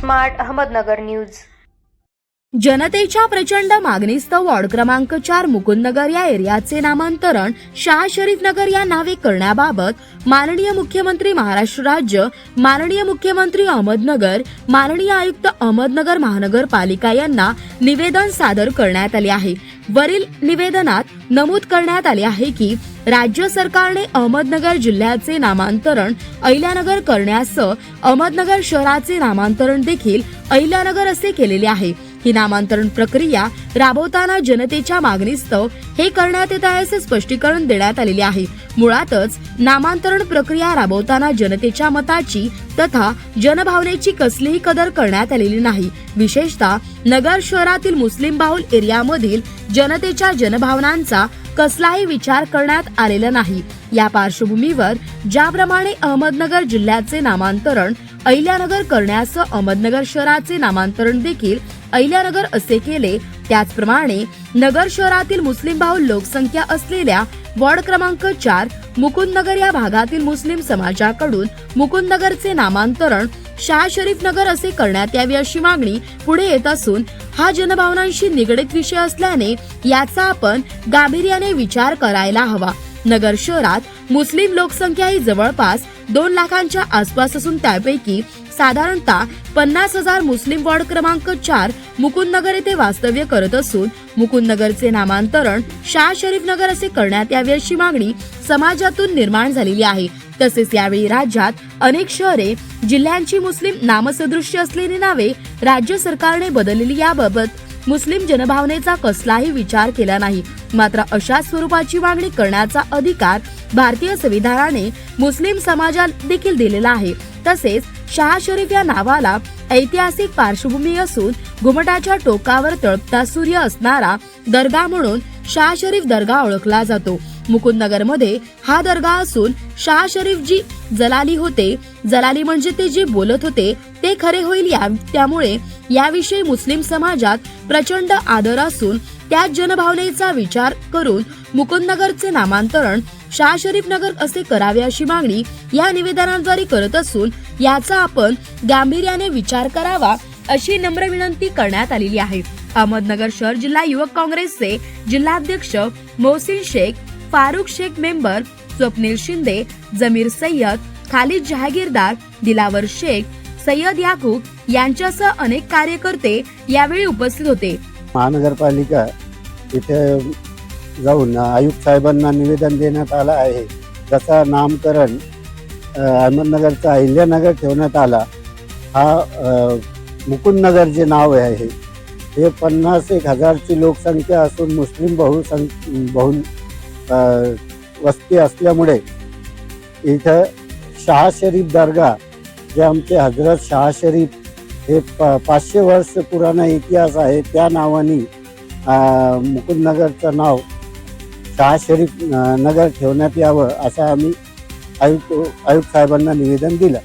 Smart Ahmednagar news. जनतेच्या प्रचंड मागणीस्तव ward क्रमांक 4 मुकुंदनगर या एरियाचे नामांतरण शाह शरीफ नगर या नावे करण्याबाबत माननीय मुख्यमंत्री महाराष्ट्र राज्य, माननीय मुख्यमंत्री अहमदनगर, माननीय आयुक्त अहमदनगर महानगरपालिका यांना निवेदन सादर करण्यात आले आहे। वरील निवेदनात नमूद करण्यात आले आहे की राज्य सरकारने अहमदनगर जिल्ह्याचे नामांतरण अहिल्यानगर करण्यासह अहमदनगर शहराचे नामांतरण देखील अहिल्यानगर असे केलेले आहे। ही नामांतरण प्रक्रिया राबवताना जनतेच्या मागणीस्तव हे करण्यात येत आहे असे स्पष्टीकरण देण्यात आलेले आहे। मुळातच नामांतरण प्रक्रिया राबवताना जनतेच्या मताची तथा जनभावनेची कसलीही कदर करण्यात आलेली नाही। विशेषतः नगर शहरातील मुस्लिम बहुल एरियामधील जनतेच्या जनभावनांचा कसलाही विचार करण्यात आलेला नाही। या पार्श्वभूमीवर ज्याप्रमाणे अहमदनगर जिल्ह्याचे नामांतरण अहिल्यानगर करण्यासह अहमदनगर शहराचे नामांतरण देखील अहिल्यानगर असे केले, त्याचप्रमाणे नगर शहरातील मुस्लिम बहुल लोकसंख्या असलेल्या वॉर्ड क्रमांक 4 मुकुंदनगर या भागातील मुस्लिम समाजाकडून मुकुंदनगरचे नामांतरण शाह शरीफ नगर असे करण्यात यावे अशी मागणी पुढे येत असून हा जनभावनांशी निगडीत विषय असल्याने याचा आपण गांभीर्याने विचार करायला हवा। नगर शहरात मुस्लिम लोकसंख्या ही जवळपास 2 लाखांच्या आसपास असून त्यापैकी साधारणतः 50,000 मुस्लिम वॉर्ड क्रमांक 4 मुकुंदनगर येथे वास्तव्य करत असून मुकुंदनगरचे नामांतरण शाह शरीफ नगर असे करण्यात यावे अशी मागणी समाजातून निर्माण झालेली आहे। तसेच यावेळी राज्यात अनेक शहरे जिल्ह्यांची मुस्लिम नामसदृश्य असलेली नावे राज्य सरकारने बदललेली याबाबत मुस्लिम जनभावनेचा कसलाही विचार केला नाही। मात्र अशा स्वरूपाची मागणी करण्याचा अधिकार भारतीय संविधानाने मुस्लिम समाजाला देखील दिलेला आहे। तसेच शाह शरीफ या नावाला ऐतिहासिक पार्श्वभूमी असून घुमटाच्या टोकावर तळपता सूर्य असणारा दर्गा म्हणून शाह शरीफ दर्गा ओळखला जातो। मुकुंदनगर मध्ये हा दर्गा असून शाह शरीफ जी जलाली होते, जलाली म्हणजे ते जे बोलत होते ते खरे होईल त्यामुळे याविषयी मुस्लिम समाजात प्रचंड आदर असून त्या जनभावनेचा विचार करून मुकुंदनगरचे नामांतरण शाह शरीफ नगर असे करावे अशी मागणी या निवेदनाद्वारे करत असून याचा आपण गांभीर्याने विचार करावा अशी नम्र विनंती करण्यात आलेली आहे। अहमदनगर शहर जिल्हा युवक काँग्रेसचे जिल्हाध्यक्ष मोहसिन शेख, फारुख शेख मेंबर, स्वप्नील शिंदे, जमीर सय्यद, खालिद जहागीरदार, दिलावर शेख, सय्यद याकूब यांच्यासह अनेक कार्यकर्ते यावेळी उपस्थित होते। महानगरपालिका इथे जाऊन आयुक्त साहेबांना निवेदन देण्यात आलं आहे। जसं नामकरण अहमदनगरचा अहिल्यानगर ठेवण्यात आला, हा मुकुंदनगर जे नाव आहे हे 50,000ची लोकसंख्या असून मुस्लिम बहुल वस्ती असल्यामुळे इथं शाह शरीफ दर्गा जे आमचे हजरत शाह शरीफ हे 500 वर्ष पुराणा इतिहास आहे, त्या नावाने मुकुंदनगरचं नाव शाह शरीफ नगर ठेवण्यात यावं असं आम्ही आयुक्त साहेबांना निवेदन दिलं।